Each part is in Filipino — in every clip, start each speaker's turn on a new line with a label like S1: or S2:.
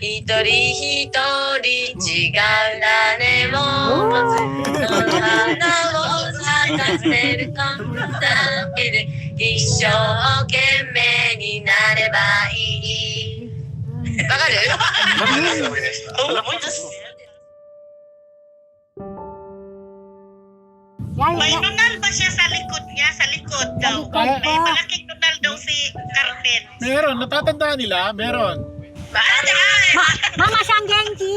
S1: 一人一人違う種も花を咲かせることだけで一生懸命になればいい。わかる？思い出す。
S2: May nunal ba siya sa likod niya? Sa likod daw. May malaking nunal daw si Carmen.
S3: Meron, natatandaan nila, meron.
S4: Mama siyang Genji.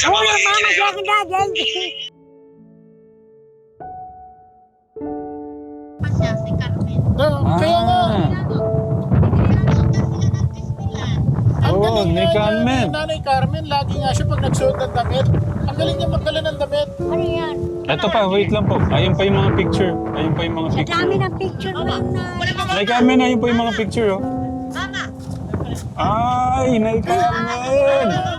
S4: Oo, mama siyang Genji.
S2: Siya, si Carmen.
S3: Kaya nga, ang
S5: Oo,
S3: galing
S5: ni
S3: nga
S5: Carmen.
S3: Nanay Carmen, lagi nga siya pag nagsuot ng damit. Ang galing niya magdala ng damit.
S4: Ano yan?
S5: Ito pa, wait lang po. Ayun pa yung mga picture. Ayun pa yung mga
S4: Sa
S5: picture.
S4: dami ng picture mo na.
S5: Nay Carmen, ayun pa yung mga picture, oh. Ay, Nay Carmen!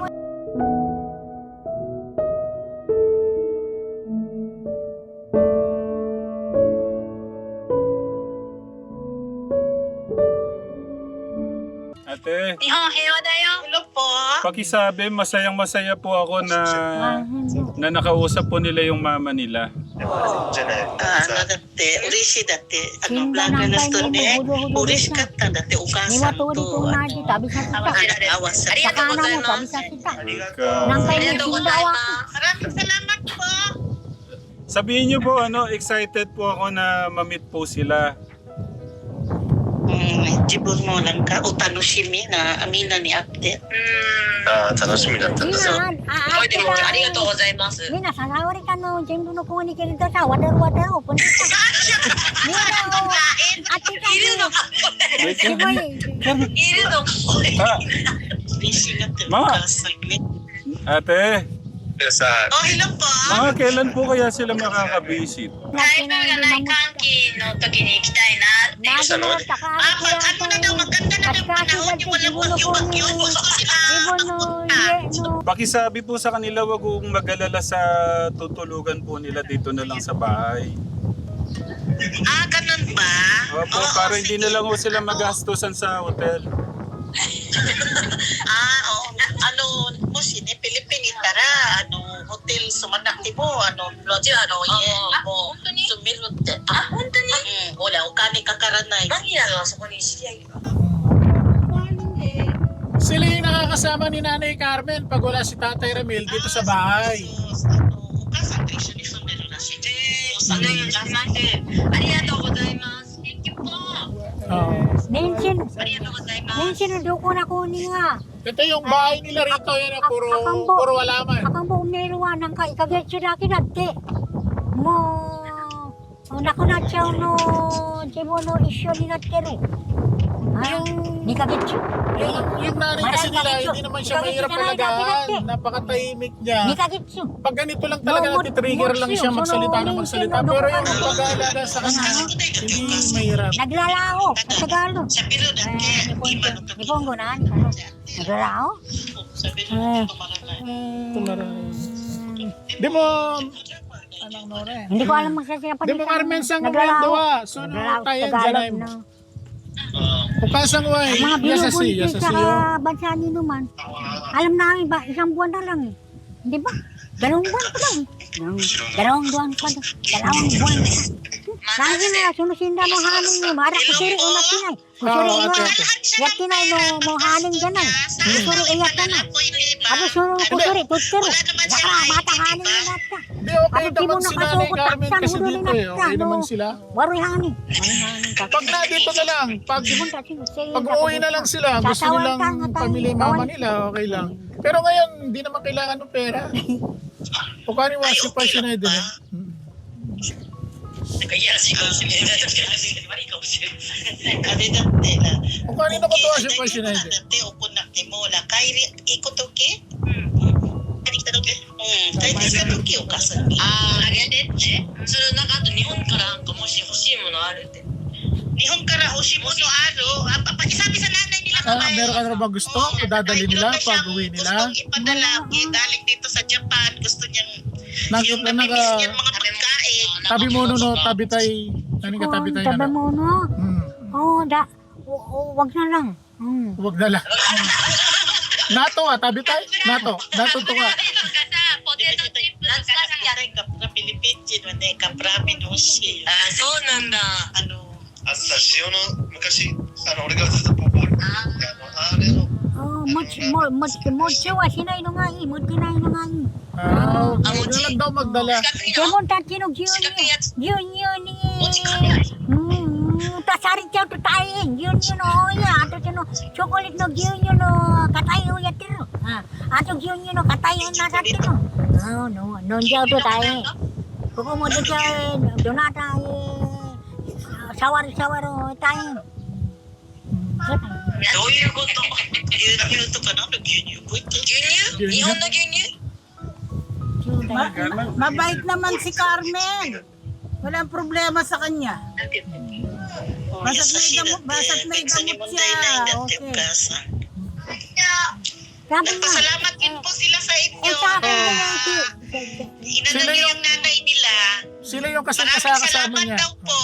S5: Ate,
S1: 日本平和だよ。
S2: Hello po.
S5: pakisabi, masayang-masaya po ako na nakausap po nila yung mama nila.
S2: だって嬉しいだってブランクの人ね嬉しかったんだってお母さんと
S4: Niwatuloy ko na dito. Sabi sa kita.
S2: 合わせ
S1: あり
S4: Sa
S1: がとうご
S4: kanan
S1: ざい
S4: mo,
S1: ま
S4: sabi
S1: す。
S4: sa kita.
S5: Ka-
S4: Nang
S1: あ
S4: kayo
S1: りがとうござい
S4: sindawa.
S1: ます。
S2: Maraming salamat po.
S5: Sabihin niyo po, excited po ako na ma-meet po sila.
S2: 自分もなんかお楽しみなみんなに会って
S1: 楽しみだったんですよ。
S4: Mina,
S1: でもありがとうございます。
S4: Mina, sasawari ka no, jembo no kung ni kinito sa wadar-wadar. Punta ka. Mina, ate ka.
S1: いるのかこれ。
S4: Si Boy.
S1: いるのかこれ。
S5: Ah,
S2: 嬉しがってるお
S5: Ma.
S2: 母さんね
S5: ate,
S2: hello po.
S5: mga kailan po kaya sila makaka-visit?
S1: 台風がない寒気の時に行きたいなって。
S4: Nagano, taka.
S2: Pag ano na daw maganda na ng panahon yung walang bagyo-bagyo sila
S4: No.
S5: Pakisabi po sa kanila, wag kong mag-alala sa tutulugan po nila dito na lang sa bahay.
S2: ganun ba?
S5: Opo, para hindi na lang po sila magastusan sa hotel.
S2: Oo. Mo si ni Pilipini tara hotel sumanakti moロジ家もう住めるって本当にほらお金かからないマニラのあそこに知り合いが
S3: Sila yung nakakasama ni Nanay Carmen pag wala si Tatay Ramil dito sa bahay.
S2: お母さんと一緒に住んでるらしい
S1: お願いします。ありがとうございます。Thank you po。
S4: Mention.
S1: ありがとうございます。
S4: Mention do ko na kunin nga.
S3: Ito yung bahay nila rito, yan puro walaman.
S4: Akang buong meruan ng ikagetsu daki datte. Mo nakunatsyaw no jimo no isyo ni natteru. Nikagetsu.
S3: Yung nanay kasi nila, hindi naman siya mahirap palagahan. Napakatahimik niya.
S4: Nikagetsu.
S3: Pag ganito lang talaga natitrigger lang siya magsalita ng magsalita. Pero yung pag-aalaga sa kanya, hindi mahirap.
S4: Naglalao sa Tagalog.
S2: 喋るだけ今の時
S4: Nipongo na. Naglalao?
S2: 喋るだけ止まらない
S3: Di mo, anong nore?
S4: Hindi ko alam magsasaya pa
S3: Di mo Carmen sang
S4: Naglalao.
S3: dawa. So,
S4: Naglalao sa
S3: tayo
S4: Tagalog,
S3: dyan ay
S4: no?
S3: Ukasang way.
S4: Ang mga
S3: Yasasi,
S4: binubuntis
S3: yasasi
S4: sa
S3: yun.
S4: bansa nino man. Alam namin ba, isang buwan na lang eh. Di ba? 2 buwan pa lang. 2 buwan pa lang. 2 buwan. Lagi na, sunusinda mo haning mo. Mara, kusuri umat kinay. Kusuri umat. Yak kinay mo haning ganay. Kusuri iyak ka na. Abo kusuri, tuturo. Yakra, mata haning mo nata.
S3: Di, okay
S4: Abo, di mo
S3: naman si Nanay
S4: nakasukot.
S3: Carmen
S4: Taksan,
S3: kasi
S4: hulo
S3: dito
S4: ni
S3: eh.
S4: nata.
S3: Okay naman sila.
S4: Waroy haning.
S3: Pag na dito na lang, pag uwi na lang sila, gusto nilang pamilya yung mama nila, okay lang. Pero ngayon, hindi naman kailangan ng pera. O kani wasi pa siya na din eh.
S2: なんかいやらしいかもしれない。確かに悪いかもしれない。あれだってな。
S3: O kani na katuwa siya pa siya na
S2: だ
S3: din.
S2: って怒んなくてもな帰り行くとき。帰ってきたとき。帰ってきたときお母さんに。
S1: あげてってそれなんかあと日本からなんかもし欲しいものあるって
S2: 日本から欲しいものある。Pakisabi sa nanay nila
S3: Meron ka na bang gusto? Dadali nila pag uwi nila?
S2: Gustong ipadala. Galing dito sa Japan. Gusto niyang yung
S3: Naka,
S2: nabibis niyang mga pagkain.
S3: tabi mo no, tabi tay. Ano ka tabi tay
S4: Tabi
S3: na?
S4: mo no.
S3: Hmm.
S4: Oo, wag na lang.
S3: Huwag na lang. Nato tabi tayo. Nato to ka.
S1: ポテトチップとかさ。
S2: Nanay ka na Philippine din, nanay ka prami no siya.
S1: あ、そうなんだ。
S6: あずさ塩の昔俺がずっとポポあれの
S4: Mochi wa sinay no nga i, mochi nay no nga i.
S3: Huwag na lang daw magdala.
S1: 四角いの。
S4: Demon tachi no
S1: 四角いやつ。
S4: gyunyo ni.
S1: 餅噛めない。
S4: Tasari chow to tayo. Gyunyo no oya. Ato sino chocolate no gyunyo no katayo yatiro. Ato gyunyo no katayo na satiro. No, non chow to tayo. Koko mo to chow donata sawar tayo.
S2: どういうこと？牛乳とかなんで牛乳？こういった
S1: 牛乳？日本の牛乳？
S7: Mabait naman si Carmen. Walang problema sa kanya. Basta't may gamot siya. Okay.
S4: Sabi nga,
S2: Nagpasalamat din po sila sa inyo.
S4: sa akin na
S2: Inano niyo yung nanay nila.
S3: Sila yung
S2: Maraming
S3: kasama
S2: salamat
S3: niya.
S2: daw po.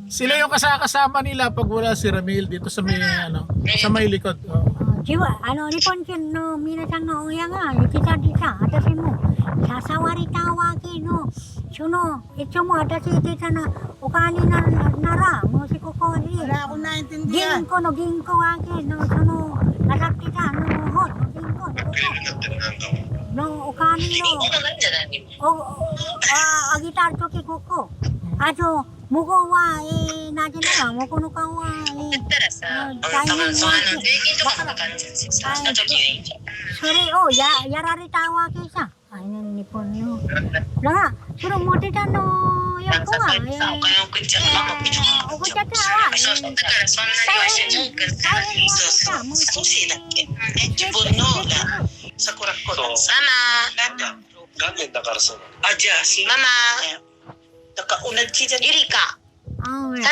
S3: Sila yung kasama nila pag wala si Ramil dito sa may sa may likod.
S4: jiwa, nipon kin no, minasang no oya nga, ikita-kita, atasin mo, sasawari tawagi no, suno, ito mo, atasi kita na, ukani na nara, mo si Kokori.
S7: Wala akong naintindihan.
S4: Ging ko wagi, no, suno, nasak kita, no, hot, no, ging ko,
S6: クリームになってるなんかも
S4: no, ukani
S1: 日本
S4: no,
S1: 語なんじゃない？
S4: agitar toki koko, ato, muko wa, natin na lang, muko no ka wa,
S1: 言ったらさ、
S4: 大
S1: 多分
S4: 変
S1: そう税金とかもかかっちゃうし、その時でいいんじゃん。
S4: Sorry, yarari tawagi siya. Ayun, nipon no. Laga, suro mo tita no, yan ko
S1: さ、
S4: nga.
S1: お金送っちゃうのママ送っちゃうの。
S4: 送っちゃったわ。
S1: そうそう、だからそんなにはしてないからさ。
S2: そうそう。少しだけ。自分の桜子ださ。
S1: ママ、
S2: なんだ。
S6: 元年だからそうなの
S2: あ、じゃあ、
S1: ママ、
S2: だから同じじゃ
S1: ゆりか、33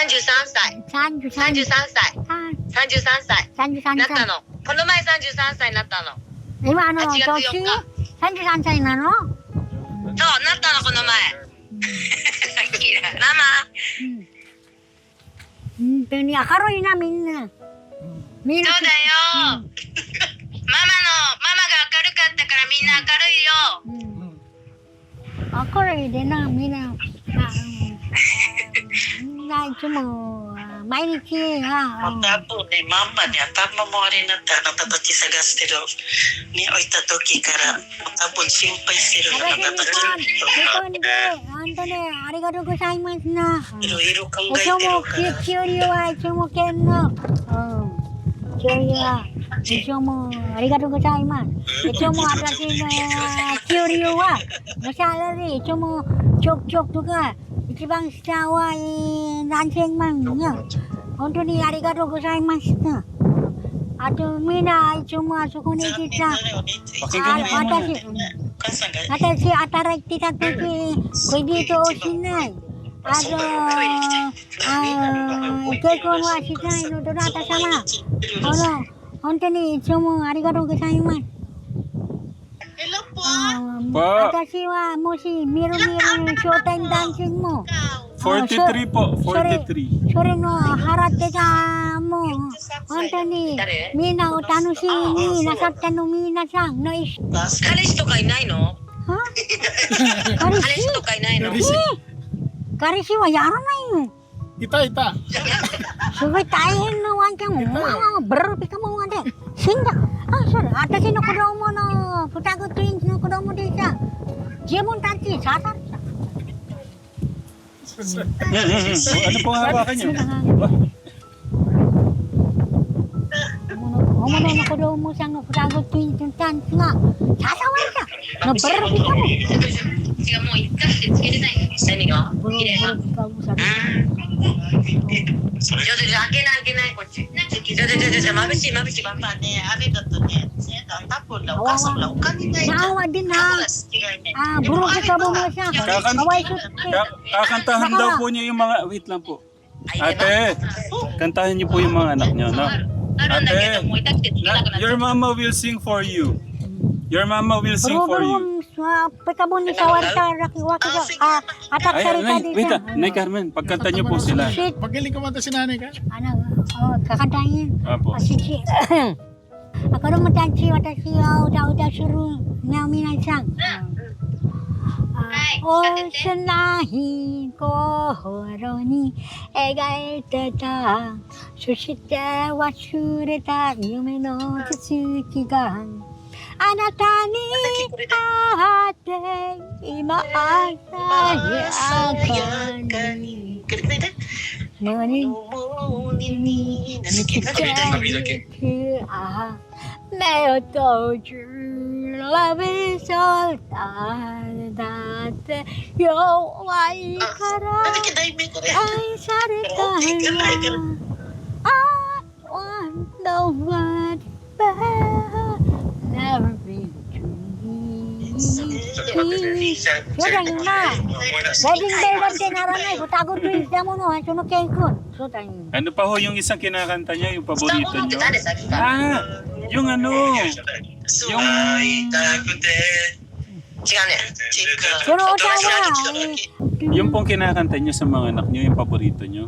S1: 歳。33歳。33歳。
S4: 33
S1: なったの。この前33歳になったの。
S4: Ima,
S1: 8月4
S4: Toshi?
S1: 日。
S4: 33歳なの?
S1: そう、なったの、この前。ママ、
S4: Akaroy na, minna.
S1: そうだよ。ママが明るかったからみんな明るいよ。
S4: Akaroy din na, minna. Ito mo, mainichi, ha.
S2: 多分ね、まんまね、頭もあれになってあなたたち探してるに置いた時から多分心配してるあなたたち
S4: Antone, arigatou gozaimasu na.
S2: いろいろ考えて
S4: Ito
S2: る
S4: mo,
S2: から
S4: Kyuri wa, ito mo, Ken no. Kyuri wa, ito mo, arigatou gozaimasu. Ito mo, atashi no, Kyuri wa, masalari, ito mo, chok to ka. Ichibang shita wa, nansengman niya. Hontoni, arigatou gozaimasu na. Ato, mina, ito mo, asoko ni kita.
S5: pakinggan niyo po muna.
S2: お母さんが
S4: Atashi, ataray kita toki, pwede ito o sinay. Ato, kekon wa shinai no donata sama. Hontoni, ito mo, arigatou gozaimasu.
S2: Hello po.
S5: Pa.
S4: Atashi wa, moshi, miru-miru showtime dancing mo.
S5: 43 po, 43.
S4: それの払ってたもう本当にみんなを楽しみになさったの皆さんの一緒
S1: 彼氏とかいないの？
S4: は彼
S1: 彼
S4: 氏
S1: 氏とかいないの？
S4: 彼氏はやらないよ
S3: Ita.
S4: すごい大変なワンちゃんもブルピカもんで死んだそれ私の子供の双子トゥインズの子供でさ自分たち刺さった
S5: Ano pong hawakan niyo?
S4: 本物の子供さんのフラグトゥインズたちが刺されたのブルピカも
S1: 違う、もう一回してつけれないの。何が？
S4: ブルピカもさ
S1: ちょっと開けないこっち。ちょ眩しいバンバン。
S2: ね、あれだとね、多分お母さんらお金ないから。
S4: Naawa din na.
S2: 好きがいね。
S4: Buro ka mo siya. Kaway
S5: Kakantahan daw po niyo yung mga... Wait lang po. Ate, kantahan niyo po yung mga anak niyo, no?
S1: あるんだけど、もう痛くてつけなくなっちゃ
S5: Your mama will sing for you. Your mama will sing for you.
S4: Pagkabon ni Sawarita, Rakiwaki ka. Atak
S5: Ay,
S4: sarita
S5: ay,
S4: din
S5: wait
S4: siya.
S5: Nay Carmen, pagkanta niyo po sila.
S4: Shit.
S3: Magaling kumanta si nanay ka.
S4: Kakantahin.
S5: Apo.
S4: Sige. これもたち私が歌する皆さん。幼い頃に描いてた、そして忘れた夢の続きがあなたに会って今鮮やかに胸に満ちていく目を閉じLove is all だって弱いから愛されたいよ I wonder what bad never been to me そうだよなウェディングデーだってならない双子としたものはそのケイ君そうだよ
S5: Ano pa ho yung isang kinakanta niya, yung
S1: 双
S5: paborito
S1: 子って
S5: niyo?
S1: 誰さっきから
S5: Ah, yung ano,
S6: 会いたくて
S1: 違うね
S4: その歌は
S5: yung pong kinakanta niyo sa mga anak niyo, yung paborito niyo.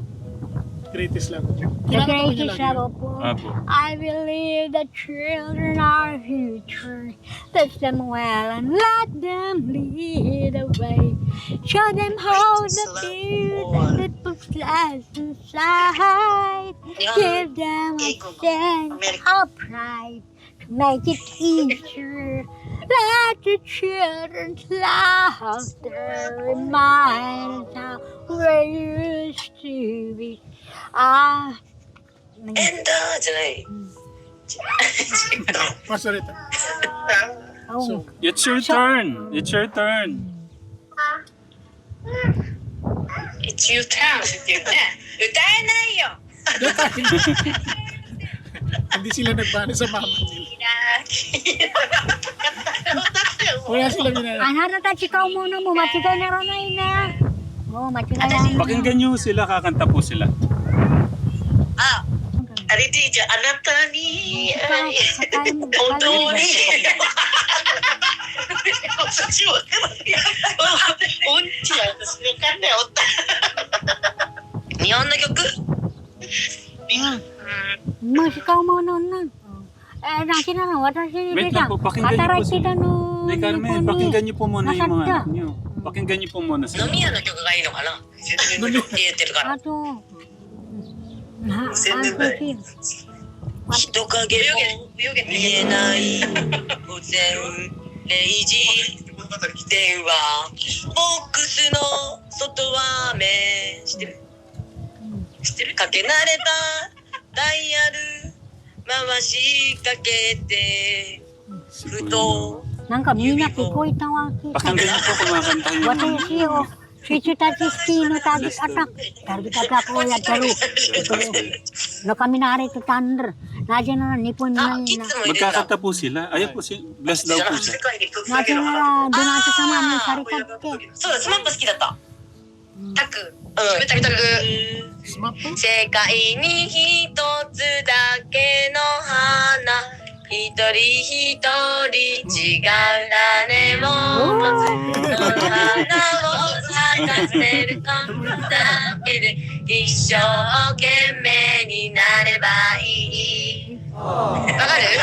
S3: Greatest love.
S4: The
S3: Kinakanta ko niya
S4: greatest
S3: lagi.
S4: love of all.
S5: Apo.
S4: I believe the children are future. Teach them well and let them lead the way. Show them how the beauty that possess inside. Give them a sense of pride to make it easier. Let the children's laughter remind us how we used to be. Ah,
S1: エンダーじゃない
S3: Masalita.
S4: oh.
S5: It's your turn. It's your turn.
S1: It's your turn って言うね歌えないよ
S3: Hindi sila nagbana sa mama nila. Wala sila minana.
S4: あなたたち顔ものも間違いならないね。もう間違いない。
S5: Pakinggan niyo sila, kakanta po sila.
S2: Ariti, anata ni...
S1: 本当に日本の曲
S4: もし顔ものな。nasi na lang, wala si
S5: Wait
S4: Rita.
S5: lang po, pakinggan niyo po
S4: Kataray
S5: si...
S4: kita no.
S5: Nay Carmen, pakinggan niyo po muna yung mga anak niyo. Pakinggan niyo po muna
S1: 飲
S5: sila.
S1: み屋の曲がいいのかなって言ってるから
S4: Ato.
S1: 人影も見えない午前0時電話ボックスの外は目知ってるかけ慣れたダイヤル回しかけてふと
S4: なんかみんな聞こえたわ。
S5: Pakinggan niyo po kumakanta yung...
S4: Watashi o Shichutachiski no tagis atak. Target ako ya taru. No kami narito thunder. Nadya na nipon
S1: あ
S4: na
S1: い
S4: na.
S1: つも入れた
S5: Magkakanta po sila. Ayan po si... Bless daw po siya.
S4: Nadya na donato sa mami sarita ke.
S1: そうだスマップ好きだったタクタク世界に一つだけの花一人一人違う種を持つその花を咲かせることだけで一生懸命になればいいわかる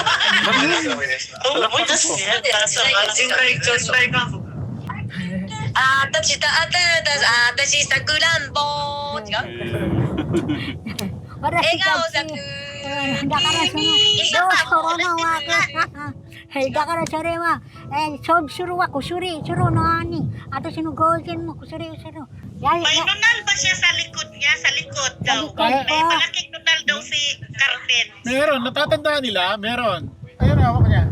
S2: 思い出すね。
S1: 私さくらんぼ違う笑顔咲く
S4: だからそのどうのわけだからそれはそうするわkusuri suru no ani ato sinugosin mo kusuri suru
S2: May nunal ba siya sa likod niya? Sa likod daw. May malaking nunal daw si Carmen.
S3: Meron, natatandaan nila, meron. Ayun, hawak niya.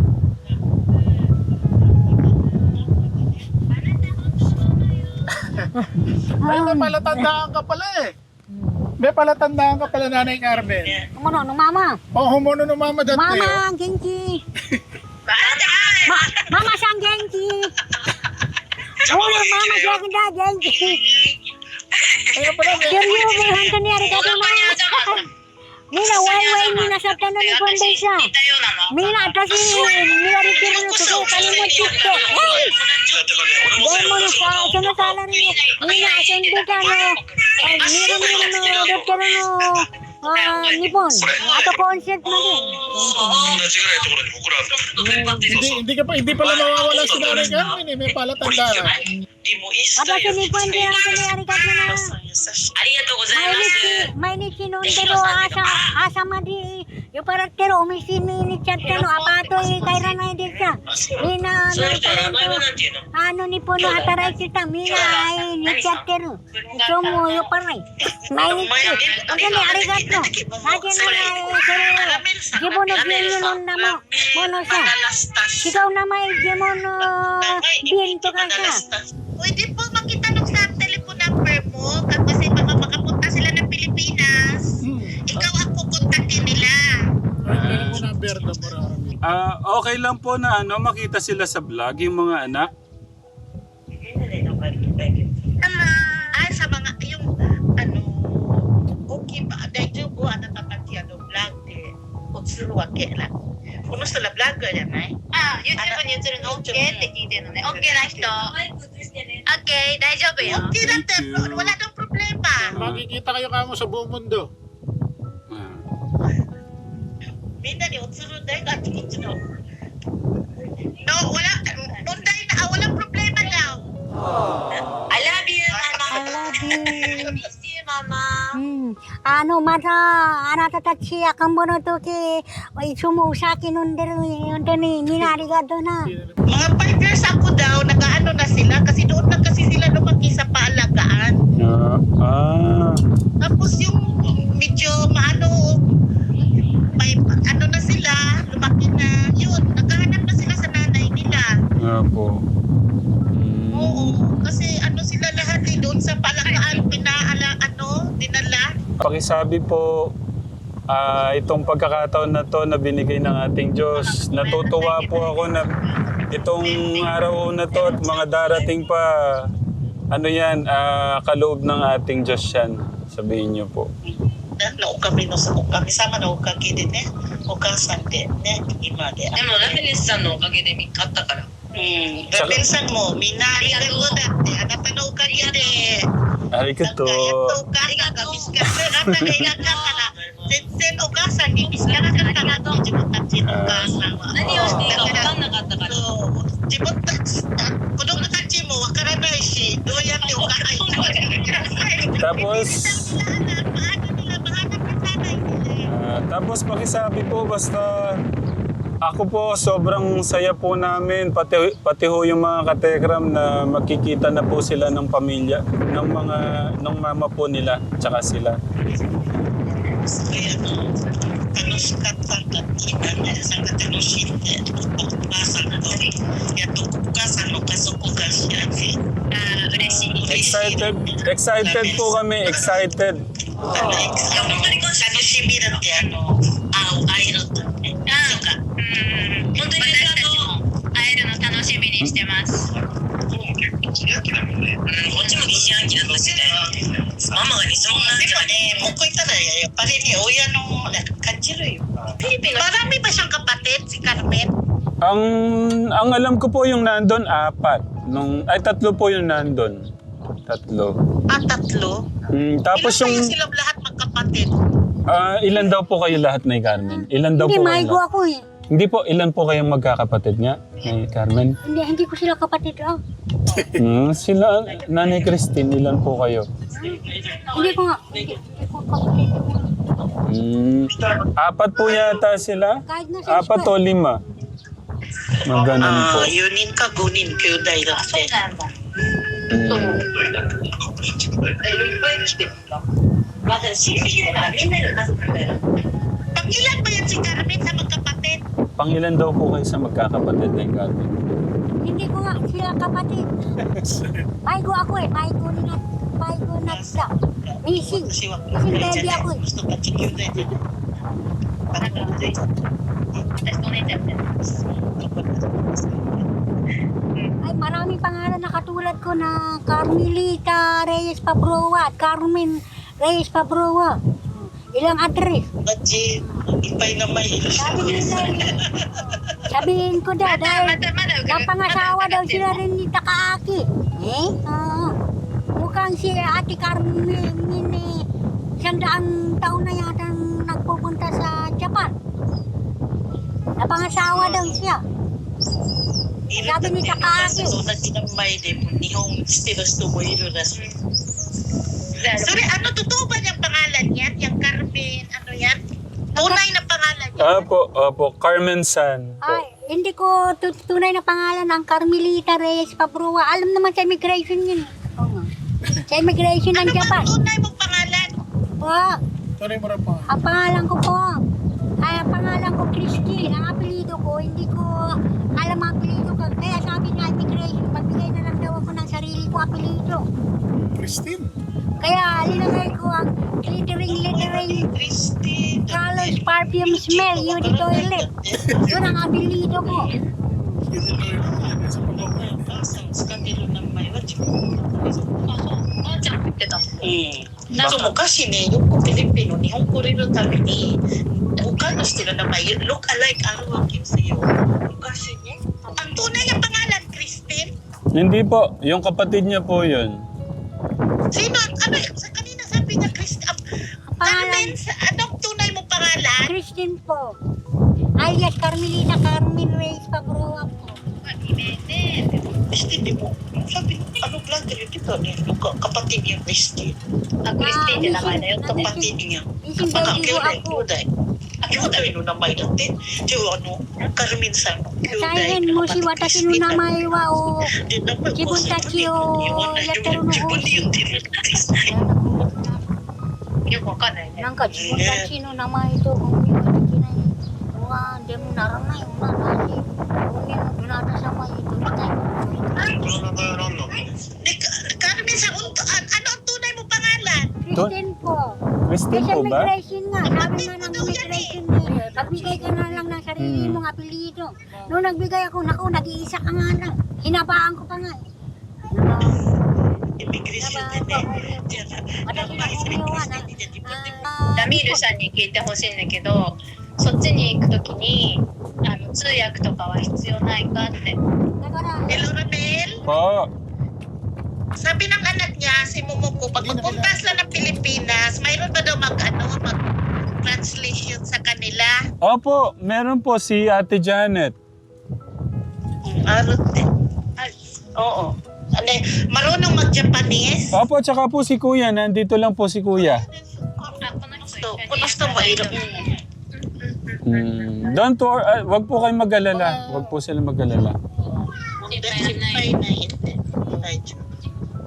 S3: Ay, may palatandaan ka pala eh. May palatandaan ka pala, Nanay Carmen.
S4: Ano no mama
S3: Oh, humuno ng mama dati.
S4: mama genki mama sang genki oh mama jagda genki
S3: Ayun pala, may...
S4: seryo mo hanto ni ari kato mama Mina way mina sa tanan ni kondensya Mina atasi ni ari kiro no to kanimo chitte Demo sa salary Mina asundita no Miro no doktor no Nippon. Ato concert na din.
S6: 同じぐらいのところに僕らは
S3: Hindi pala mawawala si Nanay Carmen eh. May palatandaan.
S4: Aba si Nippon din ang arigato na.
S1: ありがとうございます。
S4: 毎日飲んでる朝まで酔っ払ってるお店に行っちゃったの。アパートに帰らないでさ。みんな
S1: その人の名前はなんていうの？
S4: 日本の働いてたみんな行っちゃってる。今日も酔っ払い。毎日。本当にありがとう。なぜならそれ自分のビール飲んだものさ。違う名前自分のビールとかさ。
S2: Pwede po makitanong sa telephone number mo kasi baka makapunta sila ng Pilipinas. Ikaw ang kukontakin nila.
S3: Telephone number na marami.
S5: Okay lang po na makita sila sa vlog, yung mga anak.
S2: Sa mga, yung, okay ba? Dahil po, tataki, vlog de, otsuru wake la. この人らブラックじゃない？あ、YouTube に映るの OK って聞いてるのね。OK な人。OK、大丈夫よ。OK だって、wala nang problema.
S3: Makikita kayo kamo sa buong mundo.
S2: みんなに映るんだよ、こっちの。wala, munday na, walang problema daw.
S1: I love you, Mama.
S4: I love you.
S1: I miss you, Mama.
S4: またあなたたち赤ん坊の時いつもお酒飲んでる本当にみんなありがとうな
S2: Mga 5 years ako daw, nag-ano na sila kasi doon na kasi sila lumaki sa paalagaan. Tapos yung medyo may ano na sila, lumaki na, yun, naghahanap na sila sa nanay nila.
S5: Po.
S2: Oo, kasi sila lahat doon sa paalagaan, dinala.
S5: Pakisabi po, itong pagkakataon na to na binigay ng ating Diyos. Natutuwa po ako na itong araw na to at mga darating pa, kaloob ng ating Diyos yan. Sabihin niyo po.
S2: Naukami sama na ukagi din eh. Ukasan din eh. Ima din.
S1: でもラミレスさんのおかげで見勝ったから。
S2: Pinsan mo, minari ko dati. Anak na ukagi din.
S5: Arigato.
S2: Sen ugasan ni Biskara ka na to. Ugasan.
S1: 何をしていいか分かんなかったから。
S2: 自分たち子供たちもわからないし、どうやってお母さん
S5: Tapos pakisabi po basta ako po sobrang saya po namin pati ho yung mga katekram na makikita na po sila ng pamilya ng mama po nila tsaka sila.
S2: 楽しかったんだって言ったね。さんが楽しいってお母さんとやっとお母さんの家族が幸せ。嬉しい。
S5: Excited po kami, excited.
S2: 楽しみだって会えるってね。そうか。
S1: 本当にありがとう。会えるの楽しみにしてます。
S6: もう結構疑心暗鬼だもんね。
S1: こっちも疑心暗鬼だもんね。ママが理想なんじゃない。
S2: もうこう言ったらやっぱりね、親の感じるよ。Marami ba siyang kapatid, si Carmen?
S5: Ang alam ko po yung nandun, 3 po yung nandun. 3.
S2: Tatlo?
S5: Tapos
S2: Ilan
S5: yung...
S2: kayo silang lahat magkapatid?
S5: ilan daw po kayo lahat na Carmen? Ilan daw
S4: hindi
S5: po
S4: maigo
S5: kayo?
S4: ako eh
S5: Hindi po, ilan po kayong magkakapatid nga, Carmen?
S4: hindi ko sila kapatid
S5: Sila, Nanay Christine, ilan po kayo?
S4: hindi ko kapatid
S5: 4 po yata sila?
S4: kahit na sa
S5: 4 o 5? Maganon po.
S2: 4人か5人兄弟だって。Pangilan ba yan si Carmen sa magkapatid?
S5: Pangilan daw po kayo sa magkakapatid na Carmen?
S4: hindi ko nga sila kapatid maigo ako eh maigo na sa missing baby ako eh
S2: Gusto ka si兄弟で。
S1: 私とお姉ちゃんみたいな。
S4: ay maraming pangalan na katulad ko na Carmelita Reyes Pabroa at Carmen Reyes Pabroa ilang address
S2: Baji, ipay na may
S4: sabihin ko daw dahil napangasawa daw sila rin ni Takaaki mukhang si Ate Carmen 100 taon na yata pupunta sa Japan. Napangasawa daw siya. Sabi ni Takaki.
S2: So, nagkinamay din po. Nihong stilos mo ilo na. Sorry, ano, totoo ba niyang pangalan yan? Yung Carmen, ano yan? Tunay na pangalan niya?
S5: Opo, Carmen San po.
S4: Ay, hindi ko tunay na pangalan ang Carmelita Reyes Pabrua. Alam naman sa immigration yun. Oo nga. Sa immigration ng
S2: Ano ba
S4: Japan.
S2: ang tunay mong pangalan?
S4: Po,
S3: Tunay mo rin pa.
S4: ang pangalan ko po. Ay, ang pangalan ko Christine. Ang apelido ko, hindi ko alam ang apelido ko. Kaya sabi nga immigration, magbigay na lang daw ako ng sarili ko apelido.
S3: Christine.
S4: Kaya linagay ko ang glittering
S2: Christine.
S4: colors, perfume, smell, UD toilet. Yun ang apelido ko.
S3: Sa pagkakuha.
S2: Sa kanilo ng may watch.
S1: あーちゃん言ってた。
S2: So, kasi yung ko Pilipino, nihong ko rin ng tabi ni mukha na sila na may look alike araw ang sa'yo. Kasi niya. Ang tunay ang pangalan, Christine?
S5: Hindi po, yung kapatid niya po yun.
S2: Sino? Ano? Sa kanina sabi niya, Christine. Carmen, anong tunay mo pangalan?
S4: Christine po. Alias Carmelita Carmen Reyes Pabrua po.
S2: Christine, di mo. Sabi, ano vlogger yun dito? Kapatid niya, Christine.
S1: あ、クリスティンって名前だよと。
S2: Kapatid niya.
S4: Isang
S2: Kapag
S4: baby ko
S2: kyuday,
S4: ako.
S2: kyuday. Kyuday no namay natin. Diyo, ano, Carmen San, kyuday.
S4: 大変申し私の名前はを
S2: Zibun
S4: 自分たちをやってるのを
S1: よくわかんないね。
S4: なんか自分たちの名前と本名ができない。うわでもならないよな。なんで本名のどなた様に取りたいの。
S2: Carmen San, ano ang tunay mo pangalan?
S4: Christine po.
S5: Christine
S4: Kasi
S5: po ba?
S4: immigration nga. Sabi nga ng immigration eh. Pagbigay ka na lang ng sarili mong apelido. Nung nagbigay ako, naku, nag-iisa ka nga lang. Hinabaan ko pa nga eh.
S2: Immigration din eh.
S1: ダミールさんに聞いてほしいんだけど、そっちに行くときに通訳とかは必要ないかって。
S2: Hello, Ramel.
S5: Po,
S2: Sabi ng anak niya, si Momoko, pag magpunta sila ng Pilipinas, mayroon ba daw mag-translation sa kanila?
S5: opo, meron po si Ate Janet.
S2: Oo. Ano, marunong mag-Japanese?
S5: Opo, tsaka po si Kuya, nandito lang po si Kuya.
S1: あ、この人一緒に
S2: Kung gusto mo,
S5: Don't worry, wag po kayong mag-alala. Wag po sila mag-alala.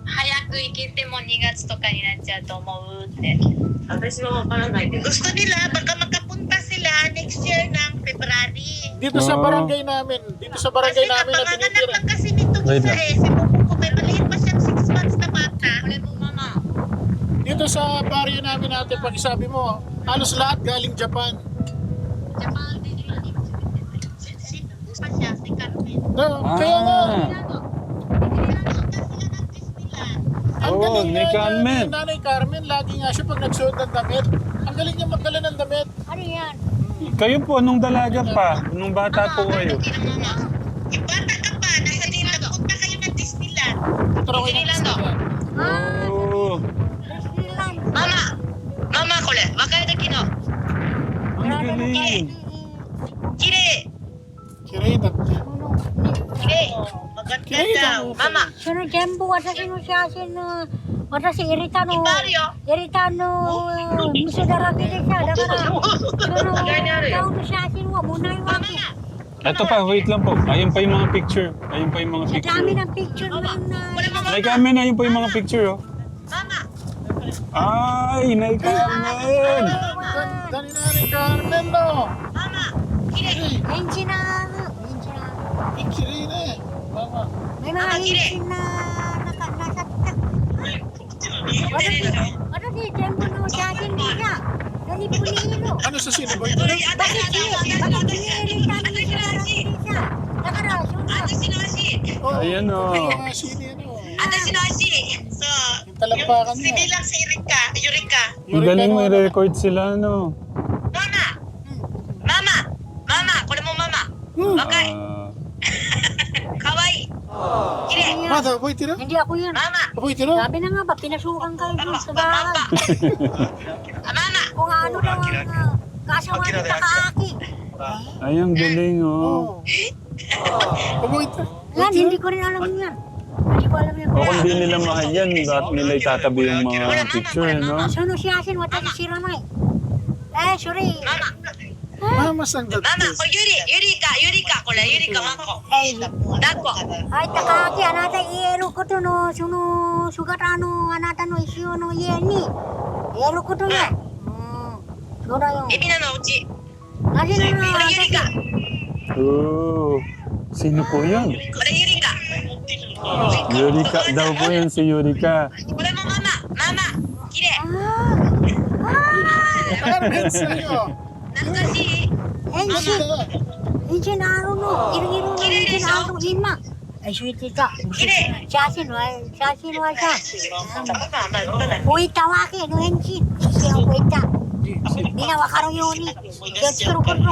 S1: 早く行けても2月とかになっちゃうと思うって。私はわからないけど。
S2: Gusto nila, baka makapunta sila next year ng February.
S3: Dito sa barangay namin. Dito sa barangay
S2: Kasi
S3: namin na
S2: kapanganak
S3: tinitira.
S2: lang kasi nito
S5: Wait
S2: isa
S5: lang.
S2: eh. Si Momoko, may maliit pa siyang 6 months na bata.
S1: これもママ。
S3: Dito sa baryo namin natin, pag isabi mo, halos lahat galing Japan.
S1: ジャパンで今
S2: Sino pa siya? Si Carmen.
S3: No, kaya nga. Ang
S5: Oo,
S3: galing
S5: ni
S3: nga
S5: Carmen.
S3: ni Nanay Carmen, lagi nga siya pag nagsuot ng damit. Ang galing niya magdala ng damit.
S4: Ano yan?
S5: Kayo po, nung dalaga pa, nung bata po kayo.
S2: Yung bata ka pa, nasa dito, punta kayo ng Disneyland.
S3: Tara ko yung
S5: Oh,
S4: Disneyland.
S1: ママこれ和歌山時の
S5: ang galing.
S1: 綺麗
S3: Kirita.
S1: 綺麗
S2: Maganda
S3: Kirita.
S2: daw.
S1: ママ
S4: その全部私の写真の私入れたの
S2: あるよ。
S4: 入れたの店だらけでさだからその顔の写真はもうないわけ
S5: Ito pa, wait lang po. Ayun pa yung mga picture. Ayun pa yung mga
S4: sa
S5: picture.
S4: dami ng picture na yun na
S5: Nay Carmen, ayun po yung mga picture, oh. Ay, Nay Carmen!
S3: Ganda ni Nanay Carmen, no?
S4: Enchilada
S3: Kirina eh. Mama.
S4: may mga enchil na nasaktak私全部の写真でさ何プリーの
S3: Ano sa sino ba ito?
S4: bakit pinili kami sa darating saだからそんな
S3: Oh,
S5: Ayan, oh.
S3: mga sino yan, oh.
S1: 私の足
S2: So,
S3: Yung talampakan niya.
S2: sinilang si Eureka.
S5: Ang galing may record sila, no?
S1: ママこれもママ若い
S5: Ah,
S1: かわいい綺麗
S3: Mata, boy, tira?
S4: hindi ako yan
S1: ママ
S3: Boy, tira?
S4: sabi na nga ba pinasukan kayo dun sa bahay
S1: ママ
S4: kung ano daw ang kasawa ni Takaaki.
S5: Ay, ang galing, oh.
S3: Pabuita.
S4: Yan, hindi ko rin alam yan. Hindi ko alam yan.
S5: O kung di nila mahal yan, lahat nila itatabi yung mga picture, no?
S4: Sono si Asin, watashi shiranai. Sorry.
S3: Mama sang that.
S1: ママ、これゆりか、これ、ゆりか、マコ。抱っこ。
S4: はい、Takaaki、あなた言えることの、その姿の、あなたの石尾の家に、言えることね。そうだよ。
S1: エビナのお家。
S4: なぜなら、
S1: これゆりか。
S5: Oh, sino po yan?
S1: これゆりか。
S5: Yurika daw po yan si Yurika.
S1: これもママ、きれい。
S3: Parang heads na yun.
S1: 懐かしい。
S4: エンジンあるの、いろいろなエンジンあるの、今。スイッチか。写真はさ、置いたわけのエンジン。置いた。みんなわかるように。気をつけること。
S1: ほら、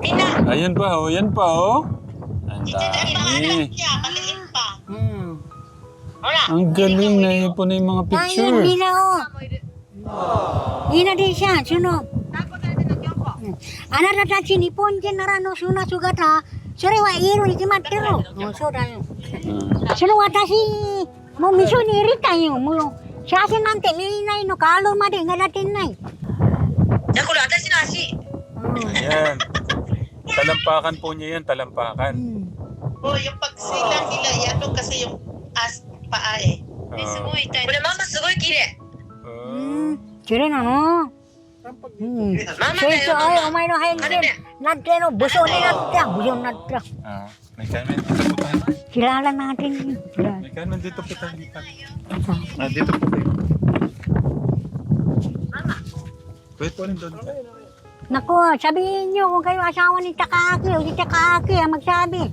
S1: みんな。
S5: Ayan pa, oh. Yan pa, oh. Ang dami.
S2: Maliit pa.
S5: Ang galing na yun po na yung mga
S4: 大変
S5: picture.
S4: みんなを。みんなでさ、その、あなたたち日本人ならのそんな姿、それは言えるに決まってる。そうだよ。その私、もう味噌に入れたよ。もう、写真なんて見ないのか、あるまでがらてない。
S1: じゃあこれ私の足。
S5: Ayan. Talampakan po niya yan, talampakan.
S2: Yung pagsilang nila, ano kasi yung paa eh.
S5: あ
S1: これママすごい綺麗。
S4: 綺麗なの。
S1: ママ
S4: そいつ、
S1: だよ、
S4: おい、
S1: ママ。
S4: お前の返事、なんての、武将になった。武将になった。
S5: Ah, may Carmen, dito po tayo.
S4: Kilala natin yun.
S5: May Carmen, dito po tayo. Ah, dito po kayo. Pwede po rin doon.
S4: Naku, sabihin nyo kung kayo asawa ni Takaaki o si Takaaki ang magsabi.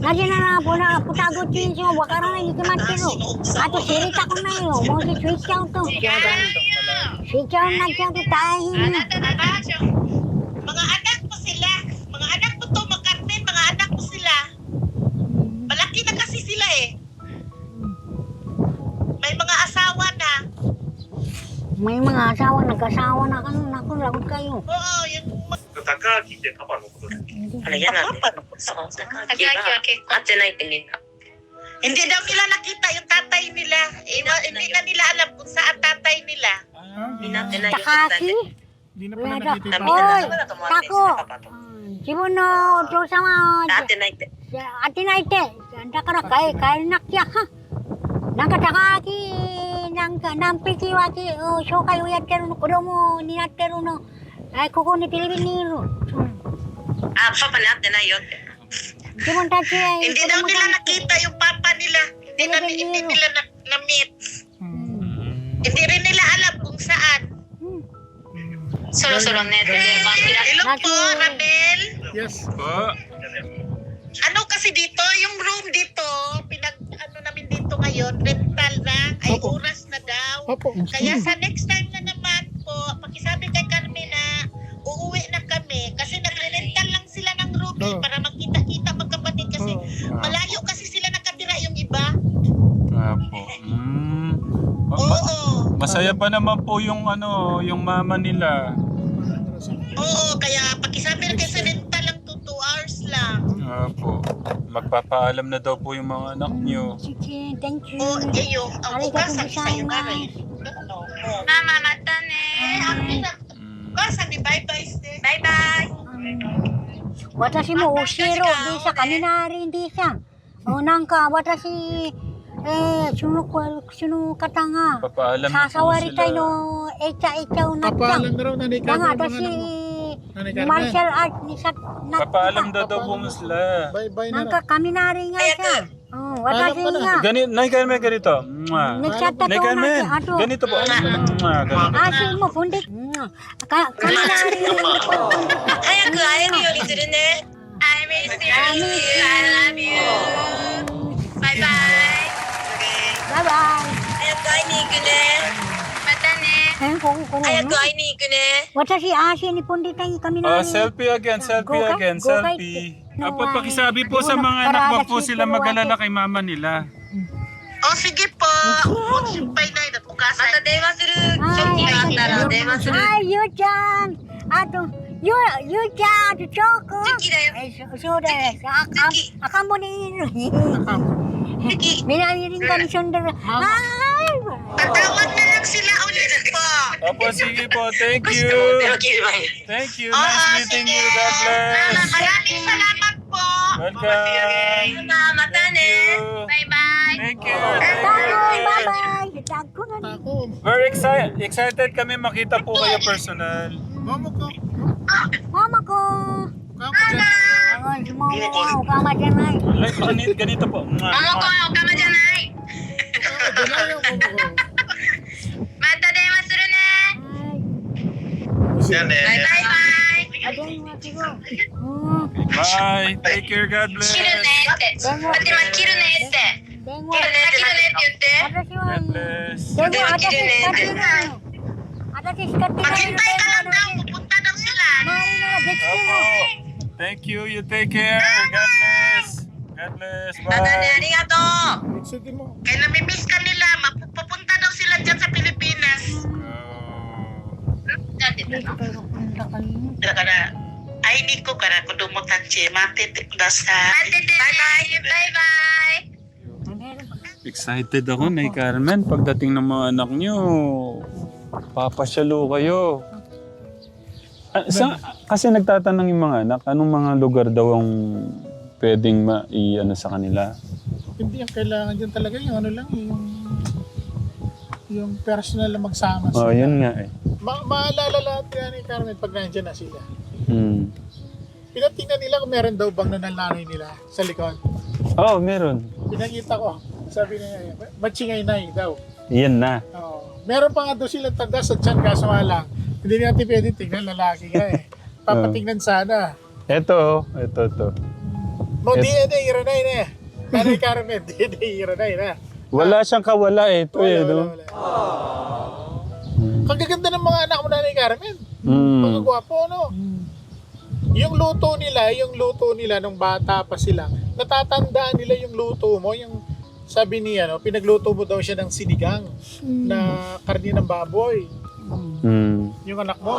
S4: Kasi na po na putagot yun siya, wakara na hindi kimatiro. Ato sirita ko na yun, mo si switch out to. Switch out na siya to tayo.
S2: Mga anak mo sila. Mga anak mo to, Carmen, mga anak mo sila. Malaki na kasi sila eh. May mga asawa na.
S4: May mga asawa, nag-asawa na kayo, naku, lagot kayo.
S2: Oo, yung
S6: 高明ってパパのことで。
S1: あれ嫌なんだよ。そう、高明は結構会ってないってみんな。
S2: hindi daw nila nakita yung tatay nila. Hindi na nila alam kung saan tatay nila.
S1: みんな会ってないよ。
S4: Takaaki?
S3: Hindi na pala nakita yung
S4: Oy,
S3: papa.
S4: Tako, 自分のお父様、
S1: 会ってないって。
S4: 当てないって。だから帰んなきゃ。なんか高木、なんか何匹は紹介をやってるの、子供になってるの。ここにピリピリにいる。
S1: あ、パパに会ってないよって。
S4: 自分たち、
S2: Hindi daw nila nakita yung papa nila. Hindi nila na-meet. Hindi rin nila alam kung saan.
S1: そろそろね、出番開け。
S2: Hello po, Ramel.
S3: Yes.
S5: Po.
S2: Ano kasi dito, yung room dito, ano namin dito ngayon, rental na, ay
S3: Opo.
S2: oras na daw.
S3: Opo.
S2: Kaya sa next time na naman po, pakisabi kay Carmen na uuwi na kami kasi nagre-rental lang sila ng room eh,
S3: Oo.
S2: para magkita-kita magkapatid kasi
S3: Oo.
S2: malayo kasi sila nakatira yung iba.
S5: Ah, po.
S2: Oo.
S5: Masaya pa naman po yung ano, yung mama nila.
S2: Oo, kaya pakisabi kay sa rental lang to 2 hours lang.
S5: Ah, po. Magpapaalam na daw po yung mga anak niyo.
S4: Sige, thank you.
S2: Oo, yung ang
S4: Arigatou
S2: ugasan sa'yo na rin.
S4: gozaimasu.
S2: Oo.
S1: ママ、またね。
S2: Ugasan ni bye-bye sis.
S1: バイバイ。
S4: 私も教えろでさ、雷でさ。なんか私、その方が
S5: Papaalam na po
S4: 誘われたい
S5: sila.
S4: の、えちゃえちゃうなっちゃ
S3: Papaalam
S4: う。
S3: na raw na ni
S4: だが
S3: Carmen.
S4: 私、
S3: Nanay Carmen.
S4: マーシャルアーツにさ、なって
S5: Papaalam
S4: た。
S5: daw po sila.
S3: Bye-bye
S4: な
S3: na
S4: ん
S3: raw.
S4: か雷がさ、私
S3: Alam ko
S4: が、
S5: Ganito, Nay Carmen, ganito. Mwah.
S4: 寝ちゃったと
S5: Nay
S4: 同じ。
S5: Carmen,
S4: あと、
S5: ganito po. Mwah, ganito.
S4: 足も踏んで、雷
S1: 早く会えるようにするね。I miss you. I love you. バイバイ。
S4: バイバイ。
S1: 早く会いに行くね。またね。
S4: ここ
S1: 早く会いに行くね。
S4: 私、足に踏んでたい
S5: Oh,
S4: 雷。
S5: selfie again, selfie
S4: Go
S5: again,
S4: kay-
S5: selfie.
S4: No,
S5: Apo, pakisabi po sa mga anak, wag po sila mag-alala kay mama nila.
S2: Oh, sige po. Magsumpay na, napukasan.
S1: また電話する時があったら電話する。
S4: Ay, Yu-chan! Ato, Yu-chan! Ato, Choco!
S1: 好きだよ。
S4: Eh, so deh, akam mo ni Minamiring ka ni Sundar. Ay!
S2: Tatawag na lang sila ulit po.
S5: Opo, sige po. Thank you.
S1: 切ればいい。
S5: Thank you.
S2: Oo,
S5: Nice meeting
S2: sige.
S5: you. God bless.
S2: Maraming salamat po.
S5: Welcome.
S1: またね。
S5: you.
S1: バイバイ。
S5: Thank you.
S4: Tagoy, bye-bye! Tago na ni.
S3: Ako,
S5: Very excited kami makita po kayo personal.
S3: mama ko.
S4: Mama ko!
S3: Kama dyan.
S4: Ay, sumawa, kama dyan ay.
S5: Like, ganito po.
S1: 桃子、おかまじゃない。
S3: Kama dyan lang yung mama ko.
S1: また電話するね。
S6: Yan eh.
S1: バイバイバイ。
S4: Ay, aday mo siguro.
S5: Bye. Take care. God bless.
S1: 切るねって。待って、今切るねって。
S4: Dengo,
S1: 切るねって言って。
S4: ada si
S5: God bless.
S4: Dengo, ada si
S1: Kirin,
S4: Katina. Ada si Katina.
S2: Maghintay ka lang daw. Pupunta daw sila.
S4: Marina, Dexter.
S5: Opo. Thank you. You take care. God bless. God bless.
S1: またね、あ
S5: Bye.
S1: りがとう。
S3: Sige mo.
S2: Kaya namimiss ka nila. Pupunta daw sila dyan sa Pilipinas.
S5: Oh.
S1: なんて言ったの？
S2: Daから会いに行こうから子供たち待っててください。
S1: 待っててね。バイバイ。
S5: Excited ako, Nay Carmen. Pagdating ng mga anak nyo, papasyalo kayo. Kasi nagtatanong yung mga anak, anong mga lugar daw ang pwedeng ano sa kanila?
S3: Hindi ang kailangan dyan talaga yung ano lang, yung personal na magsama
S5: Oh,
S3: sila.
S5: yun nga eh.
S3: Maalala lahat yan ni Carmen pag nandiyan na sila.
S5: Hmm.
S3: Pinatingnan nila kung meron daw bang nananay nila sa likod.
S5: Oh, meron.
S3: Pinakita ko. Sabi niya, matchingay-nay daw.
S5: Yan na.
S3: Oo. Meron pa nga daw silang tanda sa tiyan, kaso nga lang. Hindi natin pwede tingnan, lalaki ka eh. Papatingnan sana.
S5: Ito.
S3: Mo DNA, iranay na eh. Nanay Carmen, DNA, iranay na.
S5: Wala siyang kawala eh. Ito eh. No?
S3: Wala. Kagaganda ng mga anak mo, Nanay Carmen.
S5: Hmm.
S3: Mga gwapo, no? Yung luto nila nung bata pa sila, natatandaan nila yung luto mo, yung sabi niya, no, pinagluto mo daw siya ng sinigang na karne ng baboy.
S5: Hmm.
S3: Yung anak mo.